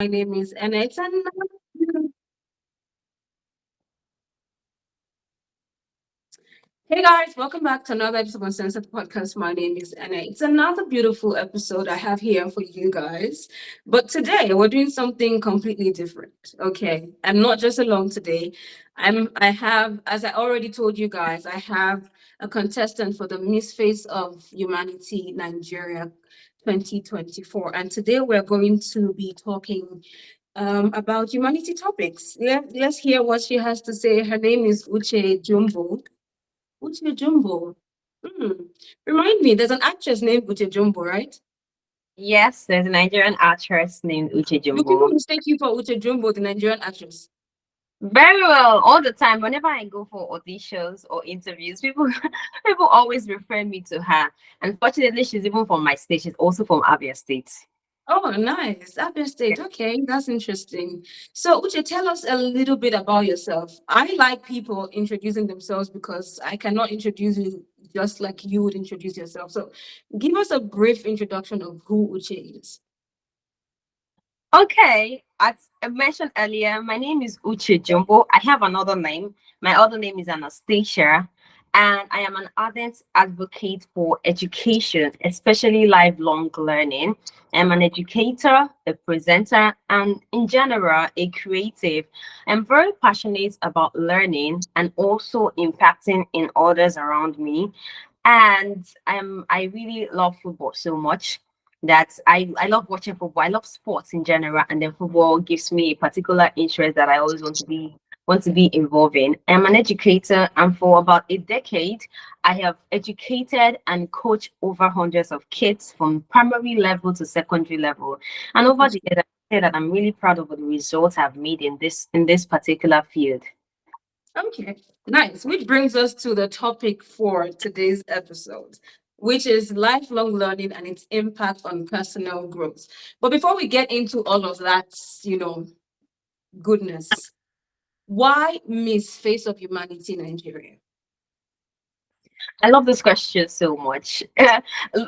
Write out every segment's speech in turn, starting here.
My name is Anna. Hey guys, welcome back to another episode of Sunset Podcast. My name is Anna. It's another beautiful episode I have here for you guys. But today we're doing something completely different. Okay. I'm not just alone today. I have, as I already told you guys, I have a contestant for the Miss Face of Humanity Nigeria 2024. And today we're going to be talking about humanity topics. Let's hear what she has to say. Her name is Uche Jumbo. Uche Jumbo. Hmm. Remind me, there's an actress named Uche Jumbo, right? Yes, there's a Nigerian actress named Uche Do people Jombo. mistake you for Uche Jumbo, the Nigerian actress? Very well, all the time. Whenever I go for auditions or interviews, people people always refer me to her. Unfortunately, she's even from my state. She's also from Abia State. Oh, nice. Abia State. Okay, that's interesting. So, Uche, tell us a little bit about yourself. I like people introducing themselves because I cannot introduce you just like you would introduce yourself. So, give us a brief introduction of who Uche is. Okay, as I mentioned earlier, my name is Uche Jumbo. I have another name. My other name is Anastasia, and I am an ardent advocate for education, especially lifelong learning. I'm an educator, a presenter, and in general, a creative. I'm very passionate about learning and also impacting in others around me. And I really love football so much that I love watching football. I love sports in general, and then football gives me a particular interest that I always want to be involved in. I'm an educator, and for about a decade, I have educated and coached over hundreds of kids from primary level to secondary level. And over the years, I say that I'm really proud of the results I've made in this particular field. Okay, nice. Which brings us to the topic for today's episode, which is lifelong learning and its impact on personal growth. But before we get into all of that, goodness, why Miss Face of Humanity Nigeria? I love this question so much.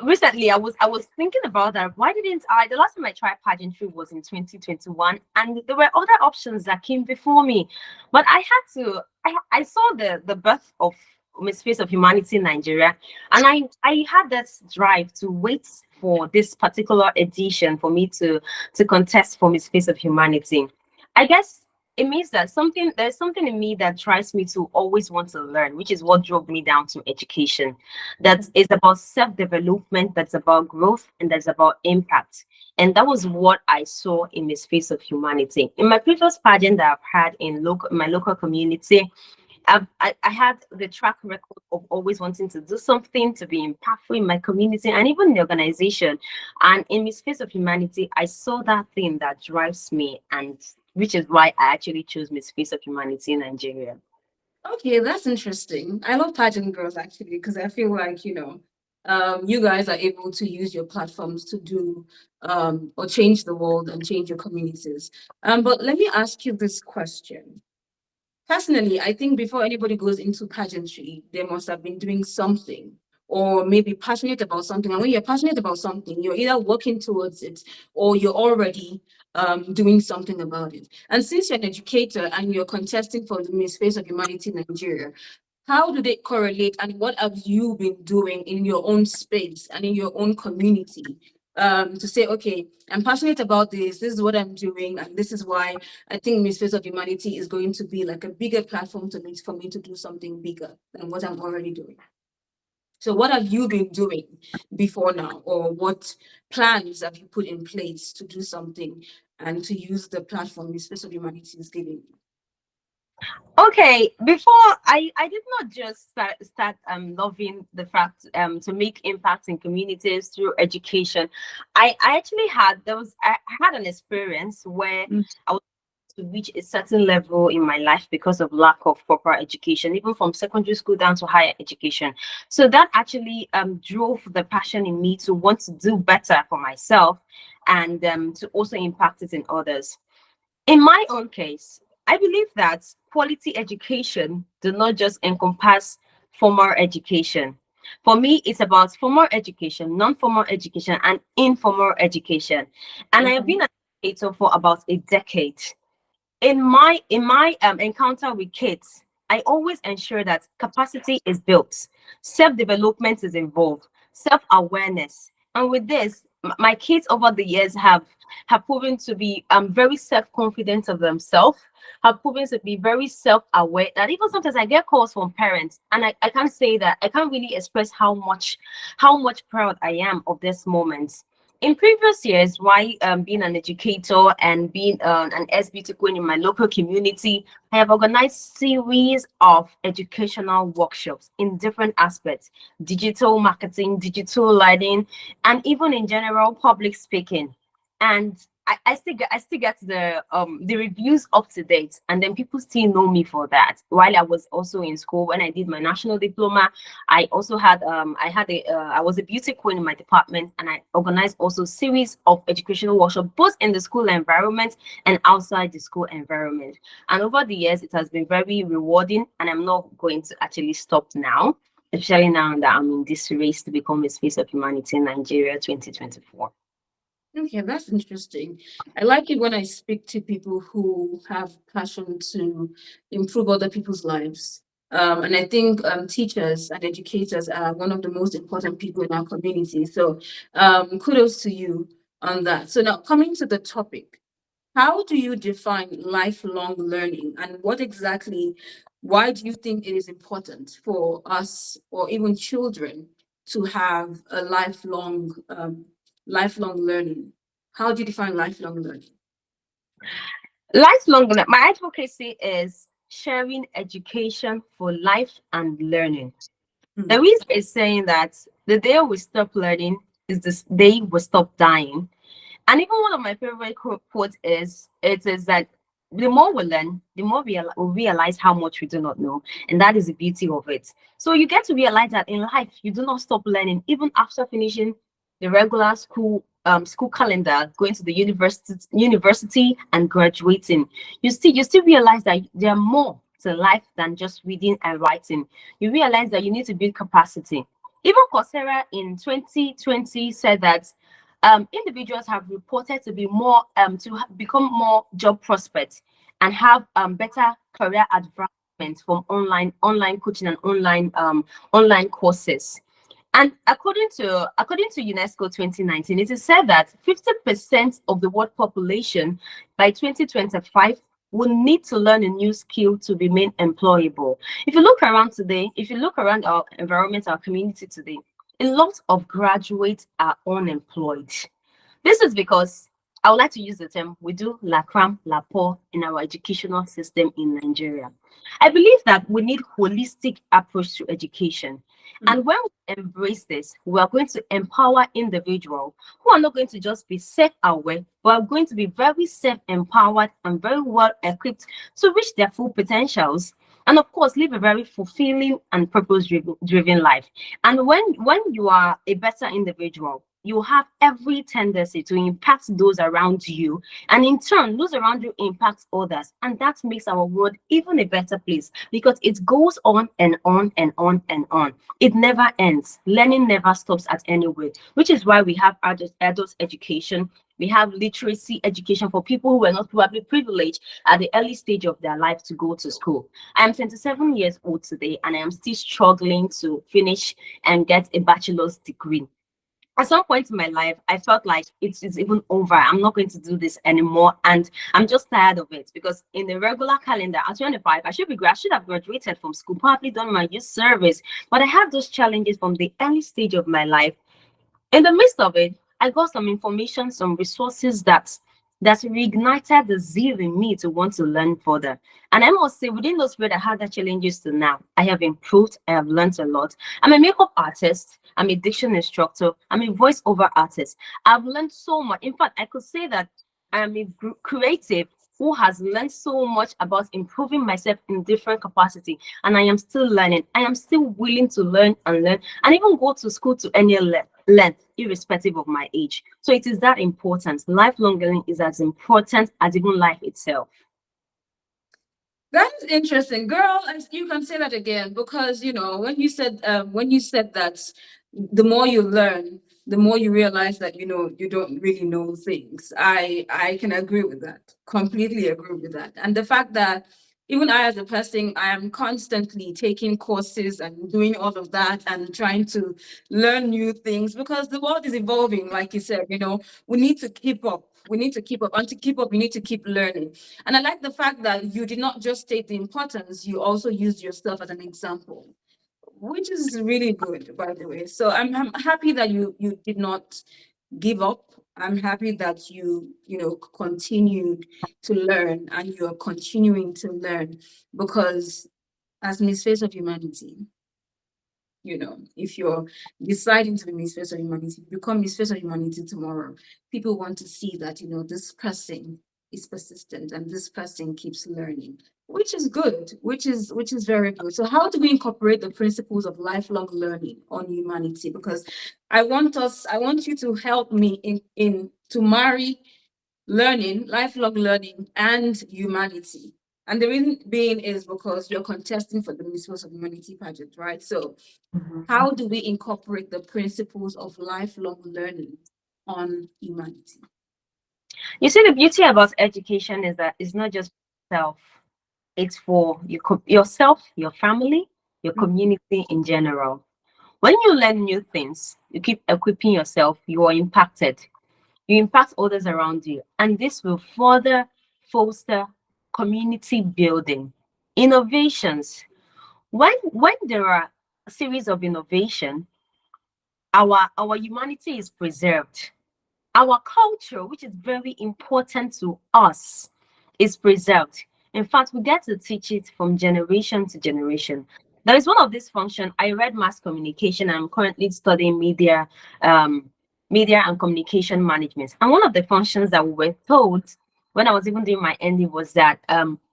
Recently, I was thinking about that. Why didn't I? The last time I tried pageantry was in 2021, and there were other options that came before me, but I had to. I saw the birth of Miss Face of Humanity in Nigeria, and I had this drive to wait for this particular edition for me to contest for Miss Face of Humanity. I guess it means that there's something in me that drives me to always want to learn, which is what drove me down to education. That is about self-development, that's about growth, and that's about impact. And that was what I saw in this face of humanity. In my previous pageant that I've had in my local community, I had the track record of always wanting to do something to be impactful in my community and even in the organization. And in this face of humanity, I saw that thing that drives me, and which is why I actually chose Miss Face of Humanity in Nigeria. Okay, that's interesting. I love pageant girls actually because I feel like, you guys are able to use your platforms to do or change the world and change your communities. But let me ask you this question. Personally, I think before anybody goes into pageantry, they must have been doing something or maybe passionate about something. And when you're passionate about something, you're either working towards it or you're already doing something about it. And since you're an educator and you're contesting for the Miss Face of Humanity Nigeria, how do they correlate and what have you been doing in your own space and in your own community to say, okay, I'm passionate about this is what I'm doing, and this is why I think Miss Face of Humanity is going to be like a bigger platform to me for me to do something bigger than what I'm already doing. So what have you been doing before now, or what plans have you put in place to do something and to use the platform Miss Face of Humanity is giving you? Okay, before I did not just start loving the fact to make impact in communities through education. I actually I had an experience where Mm. I was to reach a certain level in my life because of lack of proper education, even from secondary school down to higher education. So that actually drove the passion in me to want to do better for myself and to also impact it in others. In my own case, I believe that quality education does not just encompass formal education. For me, it's about formal education, non-formal education, and informal education. And I have Okay. been educator for about a decade. In my encounter with kids, I always ensure that capacity is built, self-development is involved, self-awareness. And with this, my kids over the years have proven to be very self-confident of themselves, have proven to be very self-aware, that even sometimes I get calls from parents and I can't say that, I can't really express how much proud I am of this moment. In previous years, while being an educator and being an SBT queen in my local community, I have organized series of educational workshops in different aspects: digital marketing, digital learning, and even in general public speaking. And I still get the reviews up to date, and then people still know me for that. While I was also in school, when I did my national diploma, I also had I was a beauty queen in my department, and I organized also series of educational workshops both in the school environment and outside the school environment. And over the years, it has been very rewarding, and I'm not going to actually stop now, especially now that I'm in this race to become a face of humanity in Nigeria 2024. Okay, that's interesting. I like it when I speak to people who have passion to improve other people's lives. And I think teachers and educators are one of the most important people in our community. So kudos to you on that. So now coming to the topic, how do you define lifelong learning, and why do you think it is important for us or even children to have a lifelong learning? How do you define lifelong learning? My advocacy is sharing education for life and learning. The Hmm. reason is saying that the day we stop learning is this day we stop dying. And even one of my favorite quotes is, it is that the more we learn, the more we realize how much we do not know. And that is the beauty of it. So you get to realize that in life, you do not stop learning, even after finishing the regular school calendar, going to the university and graduating. You still realize that there are more to life than just reading and writing. You realize that you need to build capacity. Even Coursera in 2020 said that individuals have reported to be more become more job prospects and have better career advancement from online coaching and online courses. And according to UNESCO 2019, it is said that 50% of the world population by 2025 will need to learn a new skill to remain employable. If you look around today, if you look around our environment, our community today, a lot of graduates are unemployed. This is because I would like to use the term we do la cram la pour in our educational system in Nigeria. I believe that we need holistic approach to education. Mm. And when we embrace this, we are going to empower individuals who are not going to just be self-aware, but are going to be very self-empowered and very well equipped to reach their full potentials. And of course, live a very fulfilling and purpose-driven life. And when you are a better individual, you have every tendency to impact those around you, and in turn those around you impact others, and that makes our world even a better place, because it goes on and on and on and on. It never ends. Learning never stops at anywhere, which is why we have adult education. We have literacy education for people who were not probably privileged at the early stage of their life to go to school. I am 27 years old today, and I am still struggling to finish and get a bachelor's degree. At some point in my life, I felt like it is even over. I'm not going to do this anymore, and I'm just tired of it, because in the regular calendar at 25, I should have graduated from school, probably done my youth service, but I have those challenges from the early stage of my life. In the midst of it, I got some information, some resources that reignited the zeal in me to want to learn further. And I must say, within those period I had the challenges to now, I have improved. I have learned a lot. I'm a makeup artist. I'm a diction instructor. I'm a voiceover artist. I've learned so much. In fact, I could say that I am a creative who has learned so much about improving myself in different capacity, and I am still learning. I am still willing to learn and even go to school to any length, irrespective of my age. So it is that important. Lifelong learning is as important as even life itself. That's interesting, girl. You can say that again, because when you said that the more you learn, the more you realize that you don't really know things. I can agree with that. Completely agree with that. And the fact that even I, as a person, I am constantly taking courses and doing all of that and trying to learn new things because the world is evolving, like you said, we need to keep up. We need to keep up. And to keep up, we need to keep learning. And I like the fact that you did not just state the importance, you also used yourself as an example, which is really good, by the way. So I'm happy that you did not give up. I'm happy that you continued to learn and you're continuing to learn because as Miss Face of Humanity, if you're deciding to be Miss Face of Humanity, become Miss Face of Humanity tomorrow, people want to see that, this person is persistent and this person keeps learning, which is good, which is very good. So how do we incorporate the principles of lifelong learning on humanity? Because I want you to help me in to marry learning, lifelong learning, and humanity. And the reason being is because you're contesting for the Miss Face of Humanity pageant, right? So how do we incorporate the principles of lifelong learning on humanity? You see, the beauty about education is that it's not just self, it's for yourself, your family, your community in general. When you learn new things, you keep equipping yourself, you are impacted. You impact others around you, and this will further foster community building. Innovations. When there are a series of innovation, our humanity is preserved. Our culture, which is very important to us, is preserved. In fact, we get to teach it from generation to generation. There is one of this function. I read mass communication. I'm currently studying media and communication management. And one of the functions that we were told when I was even doing my ND was that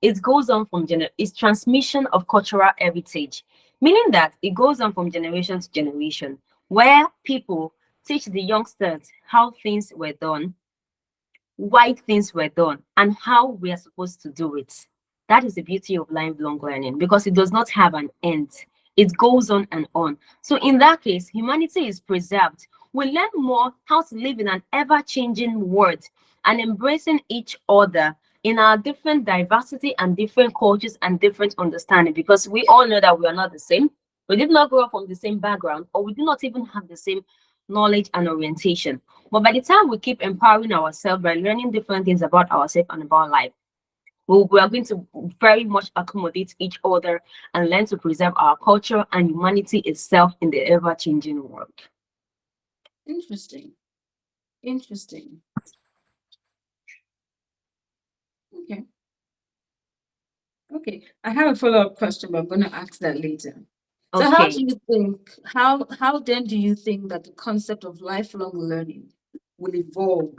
it goes on from it's transmission of cultural heritage, meaning that it goes on from generation to generation, where people teach the youngsters how things were done, why things were done, and how we are supposed to do it. That is the beauty of lifelong learning because it does not have an end. It goes on and on. So in that case, humanity is preserved. We learn more how to live in an ever-changing world and embracing each other in our different diversity and different cultures and different understanding, because we all know that we are not the same. We did not grow up from the same background, or we do not even have the same knowledge and orientation. But by the time we keep empowering ourselves by learning different things about ourselves and about life, we are going to very much accommodate each other and learn to preserve our culture and humanity itself in the ever-changing world. Interesting. Interesting. Okay. Okay. I have a follow-up question, but I'm going to ask that later. So Okay. how then do you think that the concept of lifelong learning will evolve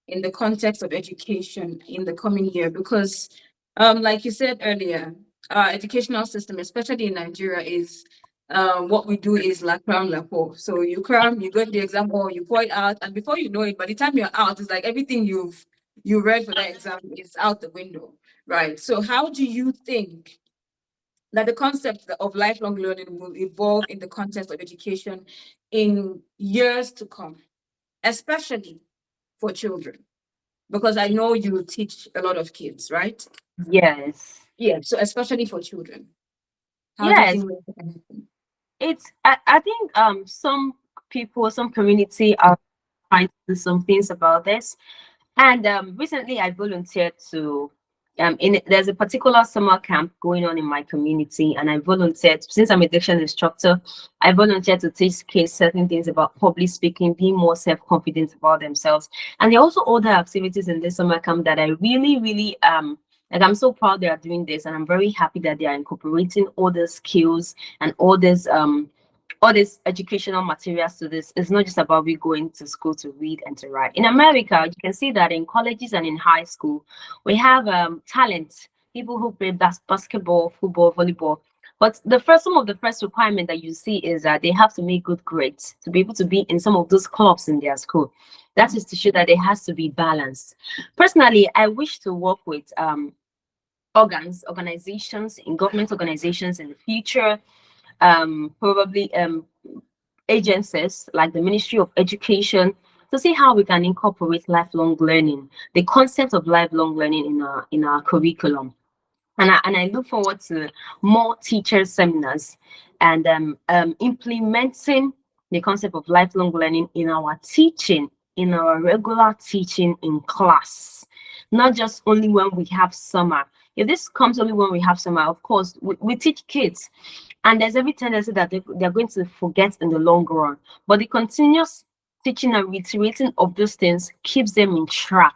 in the context of education in the coming year? Because like you said earlier, our educational system, especially in Nigeria, is what we do is la cram la pour. So you cram, you go to the exam hall, you pour it out, and before you know it, by the time you're out, it's like everything you read for that exam is out the window, right? So how do you think that the concept of lifelong learning will evolve in the context of education in years to come, especially for children? Because I know you teach a lot of kids, right? Yes. Yeah, so especially for children, how do you Yes. think that can happen? I think some people, some community are trying to do some things about this. And recently, I volunteered to there's a particular summer camp going on in my community, and I volunteered since I'm a diction instructor. I volunteered to teach kids certain things about public speaking, being more self-confident about themselves, and there are also other activities in this summer camp that I really, really like. I'm so proud they are doing this, and I'm very happy that they are incorporating all the skills and all these educational materials to this. It's not just about we going to school to read and to write. In America, you can see that in colleges and in high school, we have talent, people who play basketball, football, volleyball. But some of the first requirement that you see is that they have to make good grades to be able to be in some of those clubs in their school. That is to show that it has to be balanced. Personally, I wish to work with organizations, in government organizations in the future, probably agencies like the Ministry of Education to see how we can incorporate lifelong learning, the concept of lifelong learning in our curriculum. And I look forward to more teacher seminars and implementing the concept of lifelong learning in our teaching, in our regular teaching in class, not just only when we have summer. If this comes only when we have summer, of course, we teach kids, and there's every tendency that they're going to forget in the long run. But the continuous teaching and reiterating of those things keeps them in track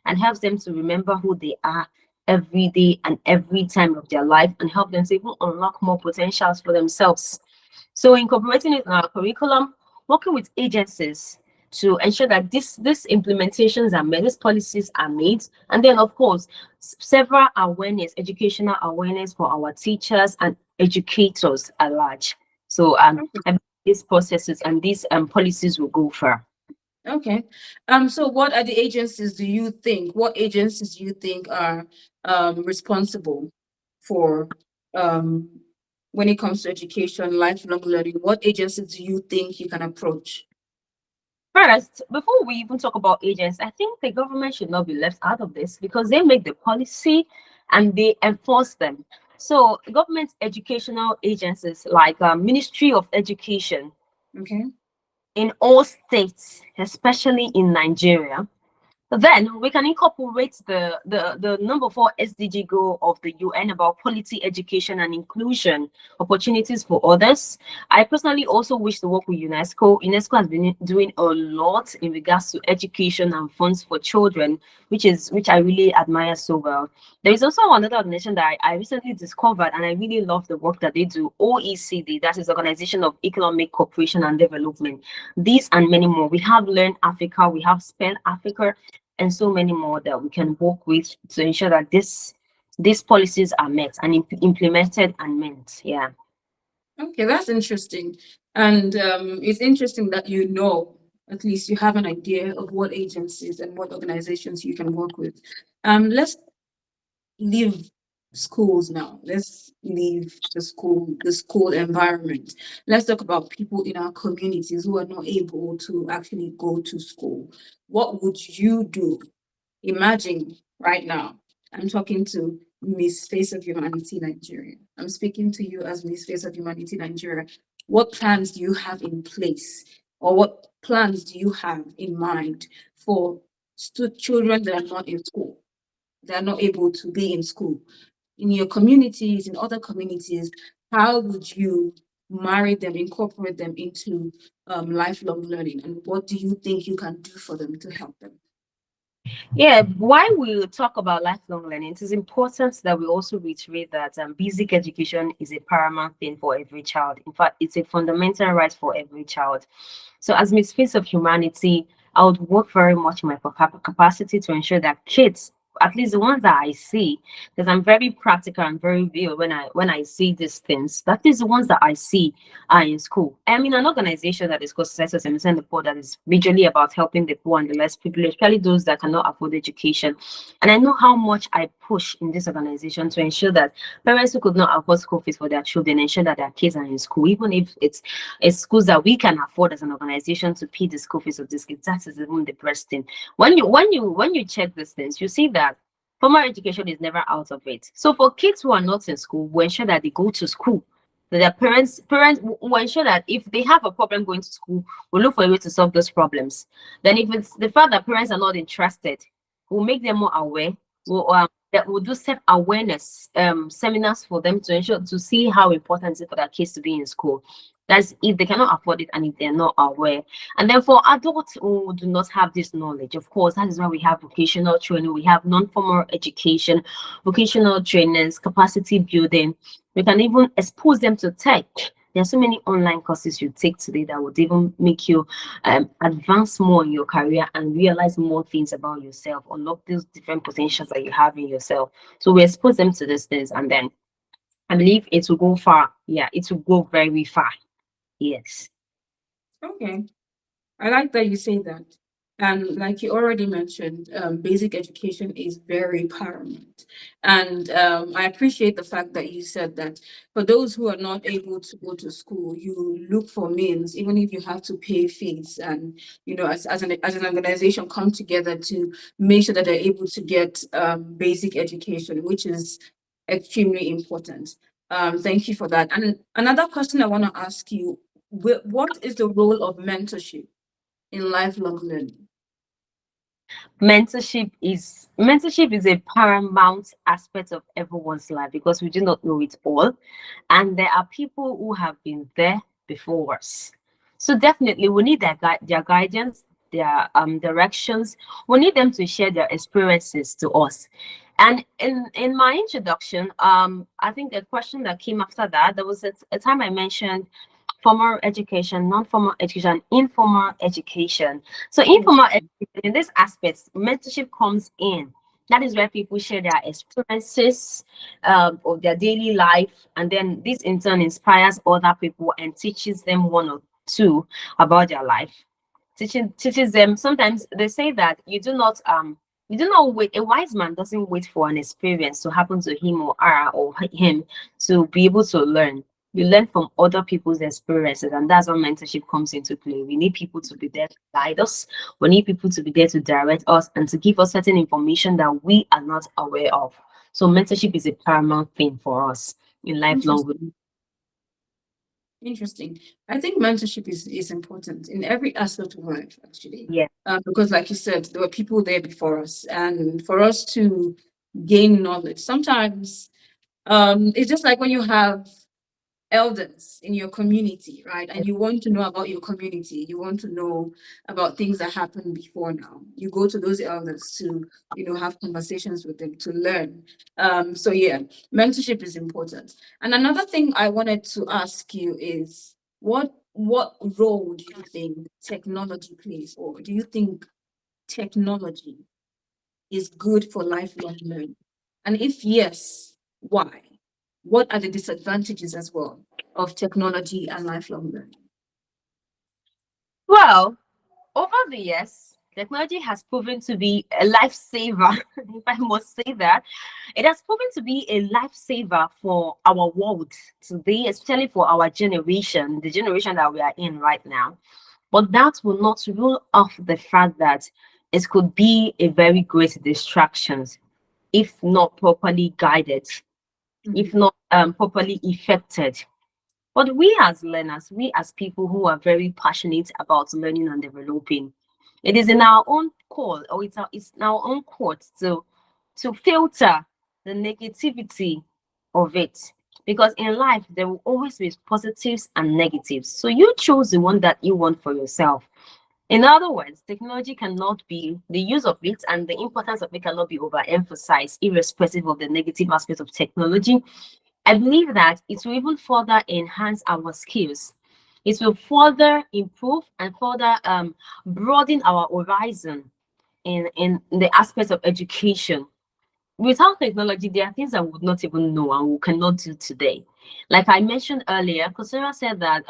and helps them to remember who they are every day and every time of their life, and help them to even unlock more potentials for themselves. So incorporating it in our curriculum, working with agencies to ensure that these implementations are made, these policies are made, and then of course several awareness, educational awareness for our teachers and educators at large. So I believe these processes and these policies will go far. Okay. So what are the agencies do you think, what agencies do you think are responsible for um when it comes to education, lifelong learning? What agencies do you think you can approach? First, before we even talk about agents, I think the government should not be left out of this because they make the policy and they enforce them. So, government educational agencies like Ministry of Education Okay. in all states, especially in Nigeria, then we can incorporate the number 4 SDG goal of the UN about quality education and inclusion opportunities for others. I personally also wish to work with UNESCO. UNESCO has been doing a lot in regards to education and funds for children, which I really admire so well. There is also another organization that I recently discovered, and I really love the work that they do. OECD, that is Organization of Economic Cooperation and Development. These and many more. We have Learn Africa, we have Spend Africa, and so many more that we can work with to ensure that these policies are met and implemented and meant. Yeah. Okay, that's interesting. And it's interesting that you know, at least you have an idea of what agencies and what organizations you can work with. Let's leave schools now. Let's leave the school environment. Let's talk about people in our communities who are not able to actually go to school. What would you do? Imagine right now, I'm talking to Miss Face of Humanity Nigeria. I'm speaking to you as Miss Face of Humanity Nigeria. What plans do you have in place, or what plans do you have in mind for children that are not in school, that are not able to be in school? In your communities, in other communities, how would you marry them, incorporate them into lifelong learning? And what do you think you can do for them to help them? Yeah, while we talk about lifelong learning, it is important that we also reiterate that basic education is a paramount thing for every child. In fact, it's a fundamental right for every child. So, as Miss Face of Humanity, I would work very much in my capacity to ensure that kids, at least the ones that I see, because I'm very practical and very real when I see these things. That is the ones that I see are in school. I'm in an organization that is called Society of Citizens the Poor that is majorly about helping the poor and the less privileged, especially those that cannot afford education. And I know how much I push in this organization to ensure that parents who could not afford school fees for their children ensure that their kids are in school, even if it's schools that we can afford as an organization to pay the school fees of these kids. That is even the best thing. When you check these things, you see that formal education is never out of it. So for kids who are not in school, we ensure that they go to school. That their parents will ensure that if they have a problem going to school, we'll look for a way to solve those problems. Then if it's the fact that parents are not interested, we'll make them more aware. We'll do self-awareness seminars for them to ensure to see how important it is for their kids to be in school. That's if they cannot afford it and if they're not aware. And then for adults who do not have this knowledge, of course, that is why we have vocational training, we have non-formal education, vocational trainings, capacity building. We can even expose them to tech. There are so many online courses you take today that would even make you advance more in your career and realize more things about yourself, unlock those different potentials that you have in yourself. So we expose them to these things, and then I believe it will go far. Yeah, it will go very far. Yes. Okay. I like that you say that. And like you already mentioned, basic education is very paramount. And I appreciate the fact that you said that for those who are not able to go to school, you look for means, even if you have to pay fees, and as an organization, come together to make sure that they're able to get basic education, which is extremely important. Thank you for that. And another question I want to ask you: what is the role of mentorship in lifelong learning? Mentorship is a paramount aspect of everyone's life because we do not know it all, and there are people who have been there before us. So definitely we need their guidance, their directions. We need them to share their experiences to us. And in my introduction, I think the question that came after that, there was a time I mentioned formal education, non-formal education, informal education. So informal Interesting. education, in this aspect, mentorship comes in. That is where people share their experiences of their daily life, and then this in turn inspires other people and teaches them one or two about their life. Teaches them. Sometimes they say that you do not wait. A wise man doesn't wait for an experience to happen to him or her or him to be able to learn. You learn from other people's experiences, and that's when mentorship comes into play. We need people to be there to guide us. We need people to be there to direct us and to give us certain information that we are not aware of. So mentorship is a paramount thing for us in lifelong. Interesting. Interesting. I think mentorship is important in every aspect of life, actually. Yeah. Because, like you said, there were people there before us, and for us to gain knowledge, sometimes it's just like when you have elders in your community, right? And you want to know about your community. You want to know about things that happened before now. You go to those elders to, have conversations with them to learn. So yeah, mentorship is important. And another thing I wanted to ask you is what role do you think technology plays, or do you think technology is good for lifelong learning? And if yes, why? What are the disadvantages as well of technology and lifelong learning? Well, over the years, technology has proven to be a lifesaver, if I must say that. It has proven to be a lifesaver for our world today, especially for our generation, the generation that we are in right now. But that will not rule off the fact that it could be a very great distraction if not properly guided, if Mhm. not properly effected. But we as learners, we as people who are very passionate about learning and developing, it is in our own call, or it's in our own court to filter the negativity of it. Because in life, there will always be positives and negatives. So you choose the one that you want for yourself. In other words, technology cannot be, the use of it and the importance of it cannot be overemphasized, irrespective of the negative aspects of technology. I believe that it will even further enhance our skills. It will further improve and further broaden our horizon in the aspects of education. Without technology, there are things I would not even know and we cannot do today. Like I mentioned earlier, Coursera said that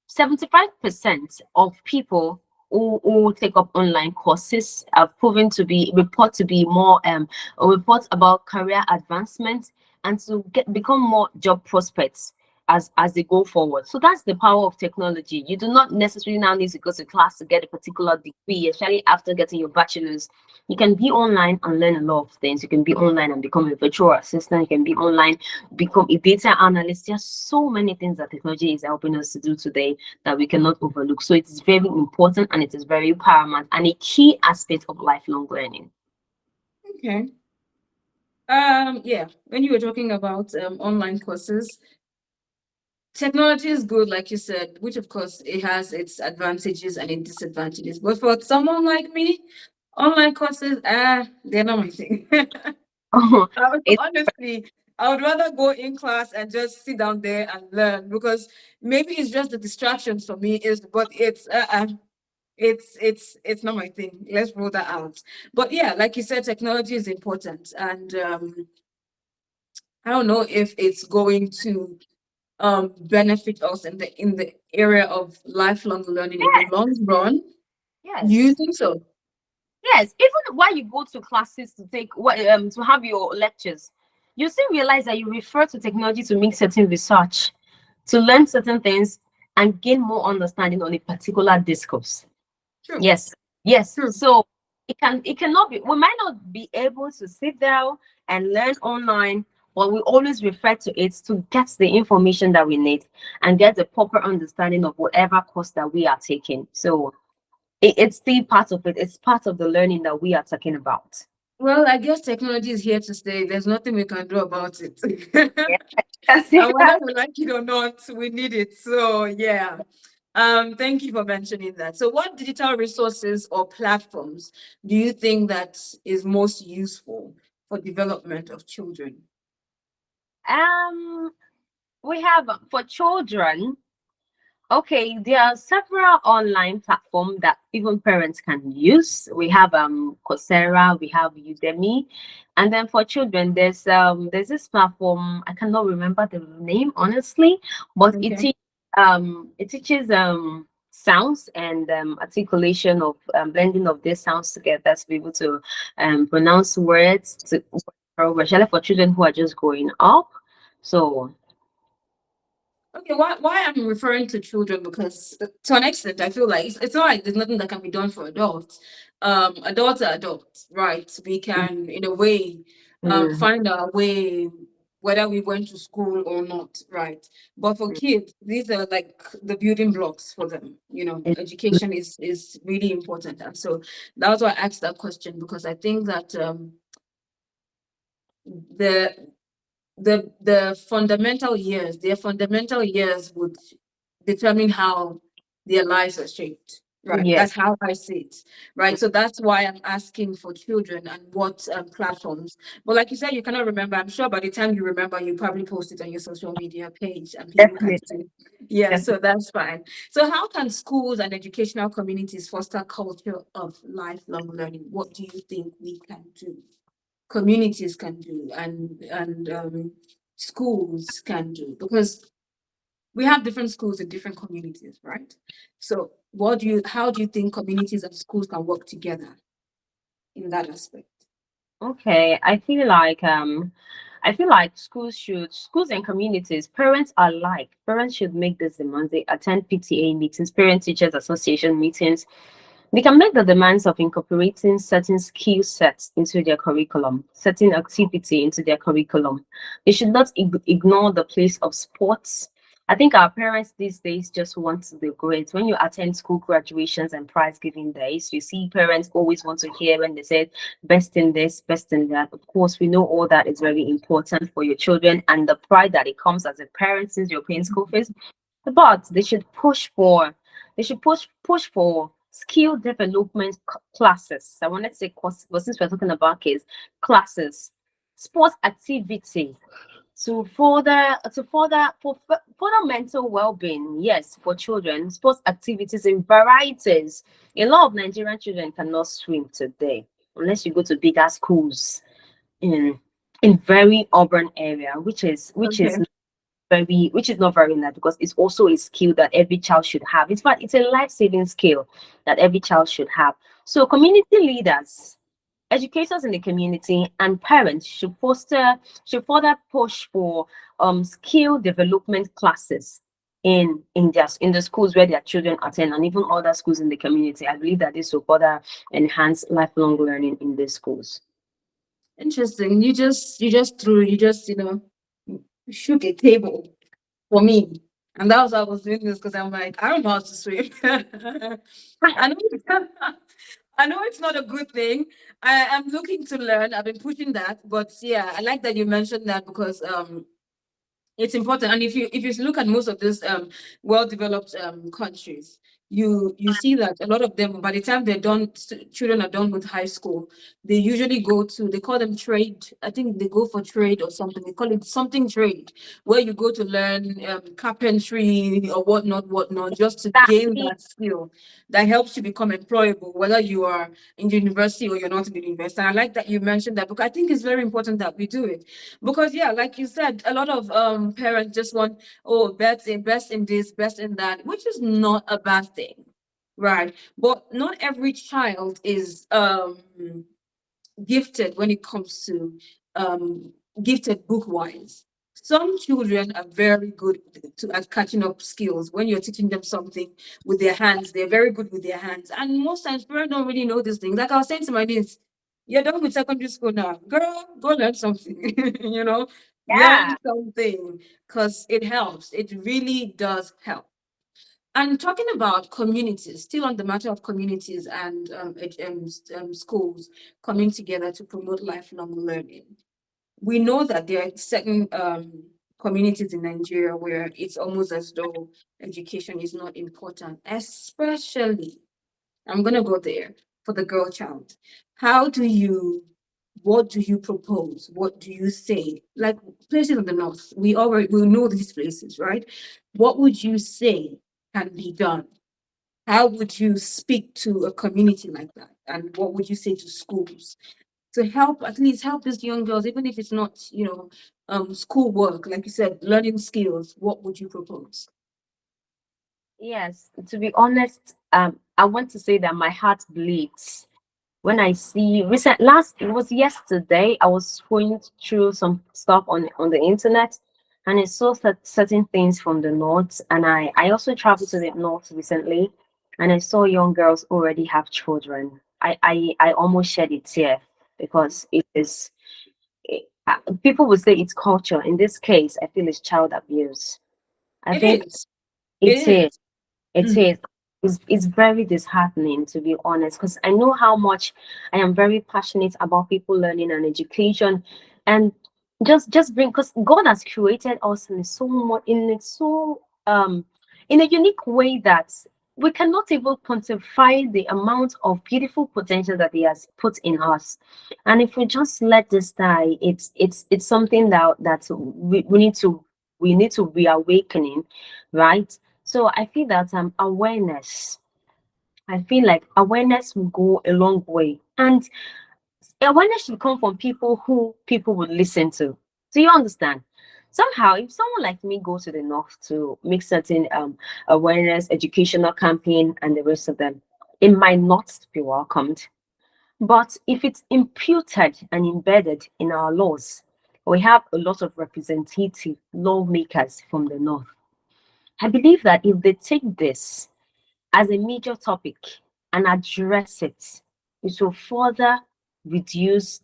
75% of people who take up online courses are proven to be report to be more report about career advancement and to become more job prospects as they go forward. So that's the power of technology. You do not necessarily now need to go to class to get a particular degree, especially after getting your bachelor's. You can be online and learn a lot of things. You can be online and become a virtual assistant. You can be online, become a data analyst. There are so many things that technology is helping us to do today that we cannot overlook. So it is very important and it is very paramount and a key aspect of lifelong learning. Okay. Yeah, when you were talking about online courses, technology is good, like you said, which of course it has its advantages and its disadvantages. But for someone like me, online courses, they're not my thing. It's Honestly, I would rather go in class and just sit down there and learn, because maybe it's just the distractions for me. But it's not my thing. Let's roll that out. But yeah, like you said, technology is important, and I don't know if it's going to benefit us in the area of lifelong learning in the long run. You Yes. think so? Yes, even while you go to classes to take what to have your lectures, you still realize that you refer to technology to make certain research, to learn certain things, and gain more understanding on a particular discourse. True. Yes, yes. True. So it cannot be. We might not be able to sit down and learn online, but we always refer to it to get the information that we need and get the proper understanding of whatever course that we are taking. So it's still part of it. It's part of the learning that we are talking about. Well, I guess technology is here to stay. There's nothing we can do about it. Yeah, that's it. And whether we like it or not, we need it. So yeah. Thank you for mentioning that. So what digital resources or platforms do you think that is most useful for development of children? Um, we have for children. Okay, there are several online platforms that even parents can use. We have Coursera, we have Udemy, and then for children, there's this platform. I cannot remember the name honestly, but Okay. it teaches sounds and articulation of blending of these sounds together to be able to pronounce words to especially for children who are just growing up. So Okay, why I'm referring to children, because to an extent I feel like it's not like there's nothing that can be done for adults. Adults are adults, right? We can in a way mm, find our way whether we went to school or not, right? But for kids, these are like the building blocks for them. mm, Education is really important. And so that's why I asked that question, because I think that the the fundamental years, their fundamental years would determine how their lives are shaped. Right. yes. That's how I see it. Right. So that's why I'm asking for children and what platforms. But like you said, you cannot remember. I'm sure by the time you remember, you probably post it on your social media page and people can Definitely, see. Yeah. So definitely. that's fine. So how can schools and educational communities foster culture of lifelong learning? What do you think we can do? Communities can do, and schools can do, because we have different schools in different communities, right? So how do you think communities and schools can work together in that aspect? Okay, I feel like schools and communities, parents alike, parents should make this demand. They attend PTA meetings, parent teachers association meetings. They can make the demands of incorporating certain skill sets into their curriculum, certain activity into their curriculum. They should not ignore the place of sports. I think our parents these days just want the grades. When you attend school graduations and prize giving days, you see parents always want to hear when they say best in this, best in that. Of course, we know all that is very important for your children and the pride that it comes as a parent since you're paying school fees. But they should push for skill development classes. I wanted to say courses, but since we're talking about kids, classes, sports activity to further mental well-being. Yes, for children, sports activities in varieties. A lot of Nigerian children cannot swim today unless you go to bigger schools in very urban area, Okay. which is not very nice because it's also a skill that every child should have. In fact, it's a life-saving skill that every child should have. So community leaders, educators in the community, and parents should further push for skill development classes in the schools where their children attend and even other schools in the community. I believe that this will further enhance lifelong learning in the schools. Interesting. You just shook a table for me. And that was why I was doing this, because I'm like, I don't know how to swim. I know I know it's not a good thing. I am looking to learn. I've been pushing that. But yeah, I like that you mentioned that, because it's important. And if you look at most of these well-developed countries, you see that a lot of them, by the time they're done, children are done with high school, they usually go to, they call them trade. I think they go for trade or something. They call it something trade, where you go to learn carpentry or whatnot, just to gain Exactly. that skill that helps you become employable, whether you are in the university or you're not in the university. And I like that you mentioned that, because I think it's very important that we do it. Because yeah, like you said, a lot of parents just want, oh, best in this, best in that, which is not a bad thing, Right. But not every child is gifted when it comes to um gifted book wise. Some children are very good at catching up skills. When you're teaching them something with their hands, they're very good with their hands. And most times parents don't really know these things. Like I was saying to my niece, you're done with secondary school now. Girl, go learn something. you know, learn Yeah. something because it helps. It really does help. And talking about communities, still on the matter of communities and schools coming together to promote lifelong learning, we know that there are certain communities in Nigeria where it's almost as though education is not important, especially, I'm going to go there, for the girl child. How do you, what do you propose? What do you say? Like places in the north, we know these places, right? What would you say can be done? How would you speak to a community like that? And what would you say to schools to help, at least help these young girls, even if it's not, school work, like you said, learning skills? What would you propose? Yes, to be honest, I want to say that my heart bleeds when I see it was yesterday. I was going through some stuff on the internet, and I saw certain things from the north, and I also traveled to the north recently, and I saw young girls already have children. I almost shed a tear because it is people would say it's culture. In this case, I feel it's child abuse. I It think is. It it is. is. It Mhm. is. It's very disheartening, to be honest, because I know how much I am very passionate about people learning and education, and just bring, because God has created us in so much, in a unique way that we cannot even quantify the amount of beautiful potential that He has put in us. And if we just let this die, it's something that we need to be awakening, right? So I feel that awareness. I feel like awareness will go a long way, and awareness should come from people who people would listen to. Do you understand? Somehow, if someone like me goes to the north to make certain awareness, educational campaign, and the rest of them, it might not be welcomed. But if it's imputed and embedded in our laws, we have a lot of representative lawmakers from the north. I believe that if they take this as a major topic and address it, it will further reduce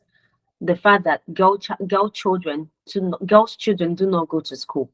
the fact that girls' children do not go to school.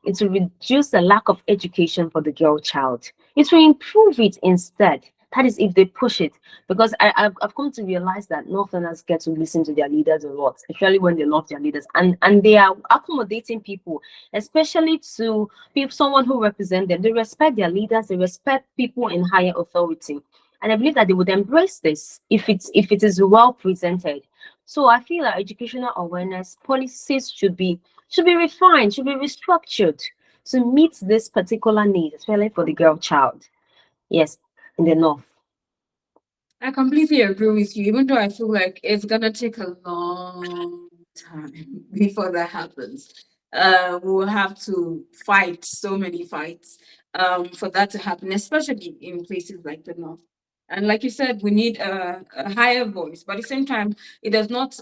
It will reduce the lack of education for the girl child. It will improve it instead. That is if they push it. Because I've come to realize that Northerners get to listen to their leaders a lot, especially when they love their leaders. And they are accommodating people, especially to people, someone who represents them. They respect their leaders, they respect people in higher authority. And I believe that they would embrace this if it is well presented. So I feel that educational awareness policies should be refined, should be restructured to meet this particular need, especially for the girl child. Yes, in the north. I completely agree with you, even though I feel like it's gonna take a long time before that happens. We'll have to fight so many fights for that to happen, especially in places like the north. And like you said, we need a higher voice, but at the same time, it does not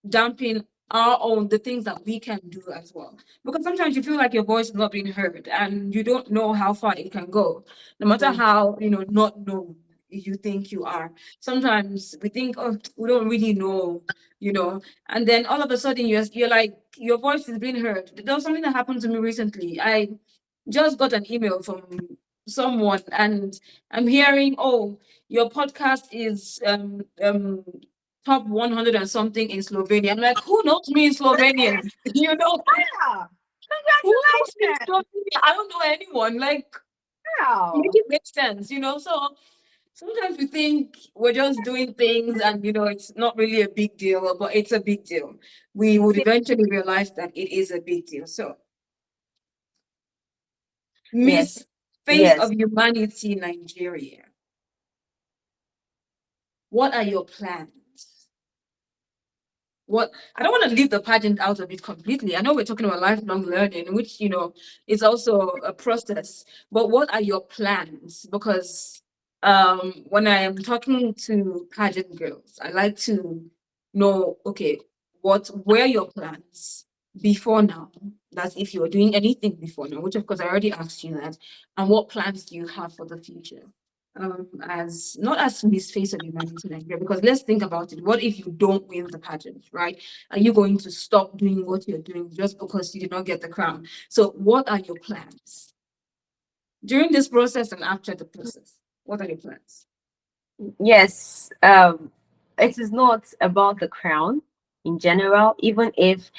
dampen our own the things that we can do as well. Because sometimes you feel like your voice is not being heard, and you don't know how far it can go, no matter Mm. how not known you think you are. Sometimes we think, oh, we don't really know, and then all of a sudden you're like your voice is being heard. There was something that happened to me recently. I just got an email from someone, and I'm hearing, oh, your podcast is top 100 and something in Slovenia. I'm like, who knows me in Slovenian? Yeah. Who knows me in Congratulations. Slovenia? I don't know anyone. Like, make Wow. it make sense. So sometimes we think we're just doing things and it's not really a big deal, but it's a big deal. We would See, eventually realize that it is a big deal. So, yes, Miss Face yes. of Humanity Nigeria, what are your plans? what I don't want to leave the pageant out of it completely. I know we're talking about lifelong learning, which is also a process. But what are your plans? Because when I am talking to pageant girls, I like to know, okay, what were your plans before now? That's if you're doing anything before now, which of course I already asked you that. And what plans do you have for the future? As not as Miss Face of Humanity Nigeria, because let's think about it. What if you don't win the pageant, right? Are you going to stop doing what you're doing just because you did not get the crown? So, what are your plans during this process and after the process? What are your plans? Yes, it is not about the crown in general, even if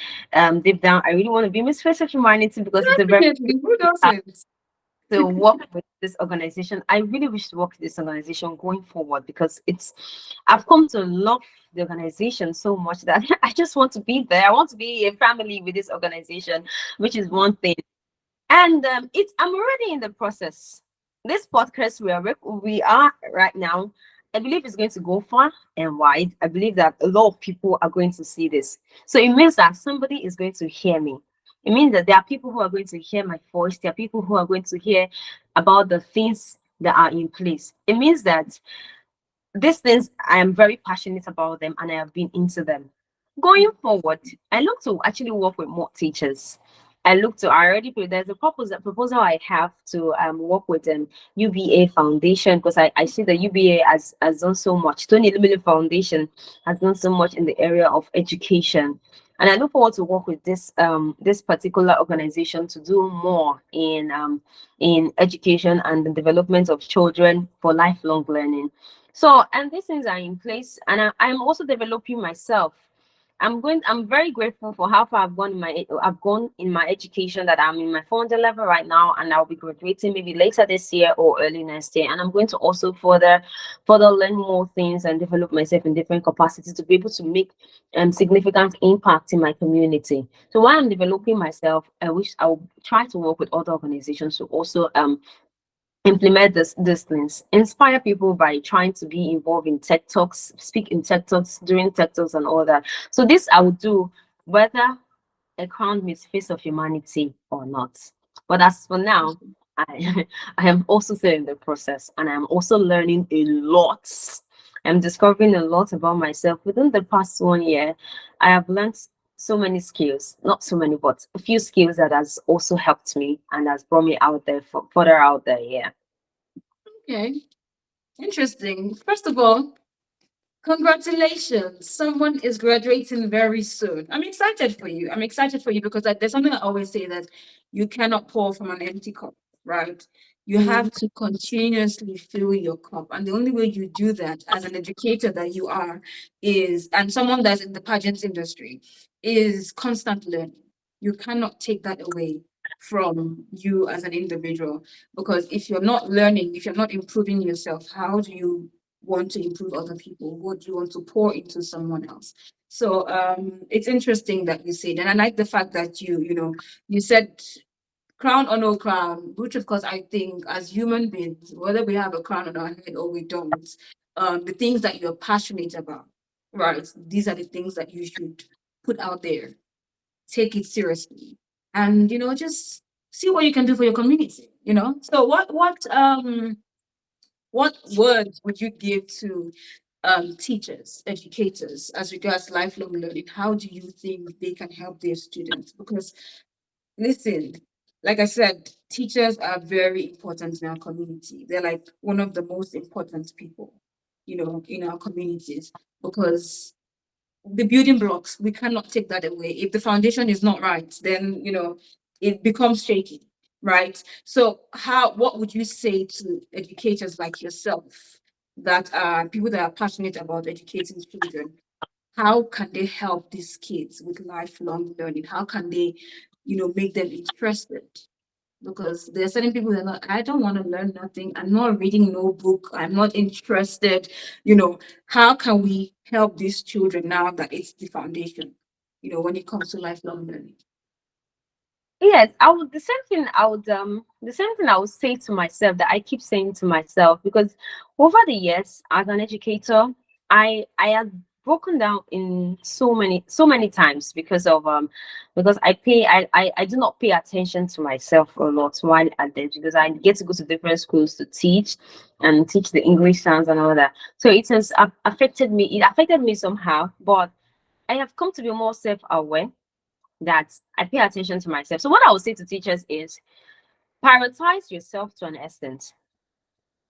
deep down I really want to be Miss Face of Humanity because it's a very Definitely, who doesn't? to work with this organization. I really wish to work with this organization going forward because I've come to love the organization so much that I just want to be there. I want to be a family with this organization, which is one thing. And it's I'm already in the process. This podcast we are right now, I believe it's going to go far and wide. I believe that a lot of people are going to see this. So it means that somebody is going to hear me. It means that there are people who are going to hear my voice. There are people who are going to hear about the things that are in place. It means that these things I am very passionate about them and I have been into them. Going forward, I look to actually work with more teachers. I already there's a proposal I have to work with UBA Foundation because I see the UBA has done so much. Tony Limited Foundation has done so much in the area of education. And I look forward to work with this particular organization to do more in education and the development of children for lifelong learning. So, and these things are in place, and I'm also developing myself. I'm very grateful for how far I've gone in my education, that I'm in my founding level right now, and I'll be graduating maybe later this year or early next year. And I'm going to also further learn more things and develop myself in different capacities to be able to make significant impact in my community. So while I'm developing myself, I wish I'll try to work with other organizations to also implement these things, inspire people by trying to be involved in tech talks, speak in tech talks, during tech talks and all that. So this I would do whether a crown meets Face of Humanity or not. But as for now, I I am also still in the process, and I'm also learning a lot. I'm discovering a lot about myself. Within the past 1 year, I have learned so many skills, not so many, but a few skills that has also helped me and has brought me out there, further out there. Yeah. Okay, interesting. First of all, congratulations. Someone is graduating very soon. I'm excited for you. I'm excited for you because there's something I always say that you cannot pour from an empty cup, right? You have to continuously fill your cup. And the only way you do that as an educator that you are is, and someone that's in the pageants industry, is constant learning. You cannot take that away from you as an individual because if you're not learning, if you're not improving yourself, how do you want to improve other people? What do you want to pour into someone else? So it's interesting that you said, and I like the fact that you said crown or no crown, which of course I think as human beings, whether we have a crown on our head or we don't, the things that you're passionate about, right? These are the things that you should put out there. Take it seriously, and just see what you can do for your community. So what words would you give to teachers, educators, as regards lifelong learning? How do you think they can help their students? Because listen, like I said, teachers are very important in our community. They're like one of the most important people, in our communities because the building blocks, we cannot take that away. If the foundation is not right, then it becomes shaky, right? So what would you say to educators like yourself, that are people that are passionate about educating children? How can they help these kids with lifelong learning? How can they make them interested? Because there are certain people that are like, I don't want to learn nothing. I'm not reading no book. I'm not interested. How can we help these children now that it's the foundation, when it comes to lifelong learning? Yes, the same thing I would say to myself that I keep saying to myself, because over the years as an educator, I have broken down in so many times because I do not pay attention to myself a lot while at this, because I get to go to different schools to teach and teach the English sounds and all that. So it has affected me. It affected me somehow, but I have come to be more self-aware that I pay attention to myself. So what I would say to teachers is prioritize yourself to an extent.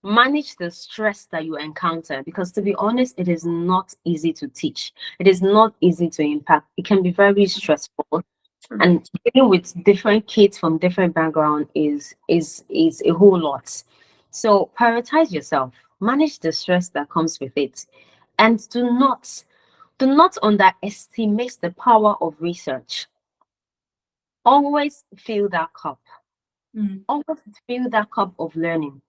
Manage the stress that you encounter, because to be honest, it is not easy to teach. It is not easy to impact. It can be very stressful, True. and dealing with different kids from different background is a whole lot. So prioritize yourself, manage the stress that comes with it, and do not underestimate the power of research. Always fill that cup. Mm. Always fill that cup of learning.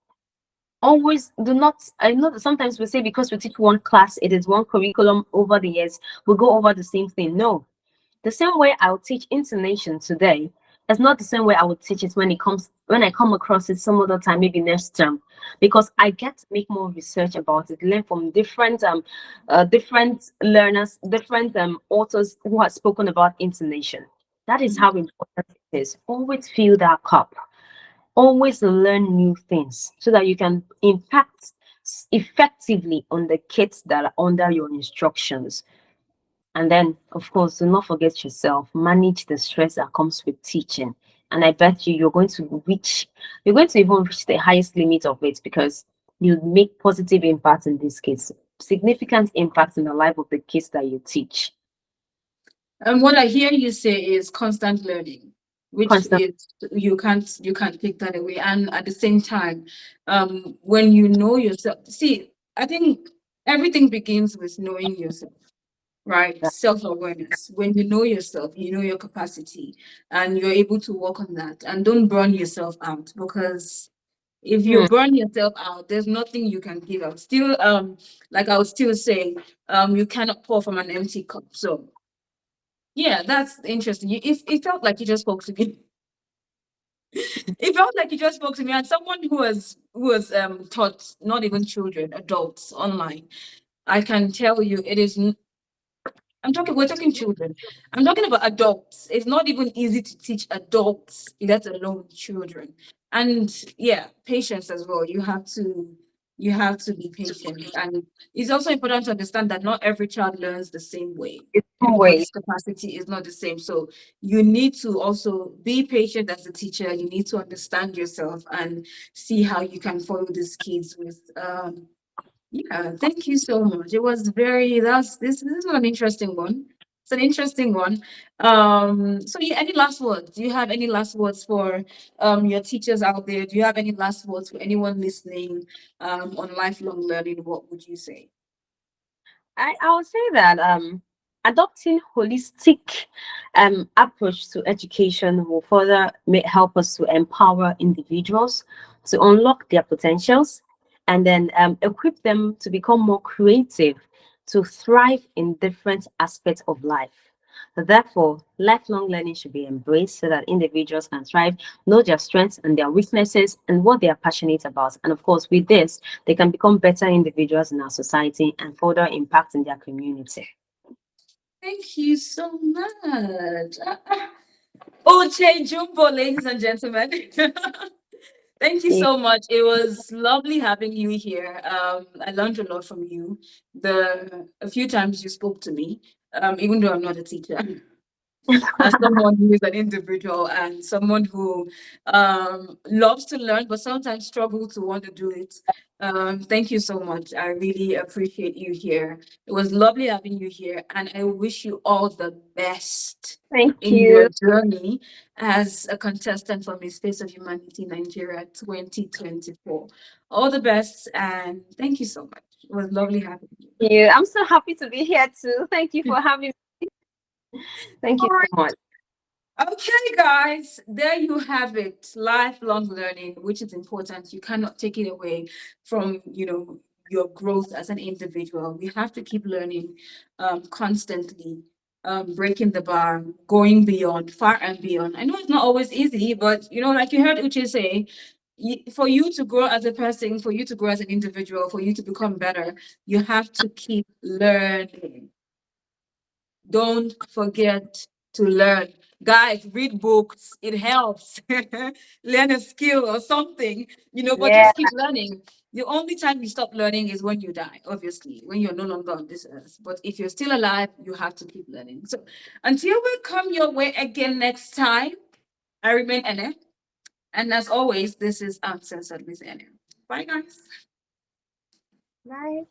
Always do not, I know that sometimes we say because we teach one class, it is one curriculum over the years, we go over the same thing. No, the same way I'll teach intonation today is not the same way I would teach it when I come across it some other time, maybe next term, because I get to make more research about it, learn from different learners, different authors who have spoken about intonation. That is how important it is. Always fill that cup. Always learn new things so that you can impact effectively on the kids that are under your instructions. And then, of course, do not forget yourself. Manage the stress that comes with teaching. And I bet you you're going to even reach the highest limit of it, because you make positive impact in these kids, significant impact in the life of the kids that you teach. And what I hear you say is constant learning, which Constant. is you can't take that away. And at the same time, when you know yourself, see, I think everything begins with knowing yourself, right? Self-awareness. When you know yourself, you know your capacity, and you're able to work on that. And don't burn yourself out, because if you Hmm. burn yourself out, there's nothing you can give out. Still, like I would still say, you cannot pour from an empty cup. So yeah, that's interesting. It felt like you just spoke to me. It felt like you just spoke to me, and someone who was taught not even children, adults online. I can tell you, it is. We're talking children. I'm talking about adults. It's not even easy to teach adults, let alone children. And yeah, patience as well. You have to be patient. And it's also important to understand that not every child learns the same way. It's two ways. Everybody's capacity is not the same. So you need to also be patient as a teacher. You need to understand yourself and see how you can follow these kids with yeah, thank you so much. It was very that's this is an interesting one. It's an interesting one. So yeah, any last words? Do you have any last words for your teachers out there? Do you have any last words for anyone listening on lifelong learning? What would you say? I would say that adopting holistic approach to education will further help us to empower individuals to unlock their potentials, and then equip them to become more creative, to thrive in different aspects of life. So therefore, lifelong learning should be embraced so that individuals can thrive, know their strengths and their weaknesses, and what they are passionate about. And of course, with this, they can become better individuals in our society and further impact in their community. Thank you so much. Uche Jumbo, ladies and gentlemen. Thank you Yeah. so much. It was lovely having you here. I learned a lot from you. The a few times you spoke to me, even though I'm not a teacher, as someone who is an individual and someone who loves to learn but sometimes struggle to want to do it. Thank you so much. I really appreciate you here. It was lovely having you here, and I wish you all the best Thank in your you. journey as a contestant for Miss Face of Humanity Nigeria 2024. All the best, and thank you so much. It was lovely having you. Yeah, I'm so happy to be here too. Thank you for having me. Thank you All so right. much. Okay, guys, there you have it. Lifelong learning, which is important. You cannot take it away from, your growth as an individual. We have to keep learning constantly, breaking the bar, going beyond, far and beyond. I know it's not always easy, but, like you heard Uche say, for you to grow as a person, for you to grow as an individual, for you to become better, you have to keep learning. don't forget to learn. Guys, read books. It helps. Learn a skill or something, but Yeah. just keep learning. The only time you stop learning is when you die, obviously, when you're no longer on this earth. But if you're still alive, you have to keep learning. So until we come your way again next time, I remain Ene. And as always, this is Uncensored with Ene. Bye, guys. Bye.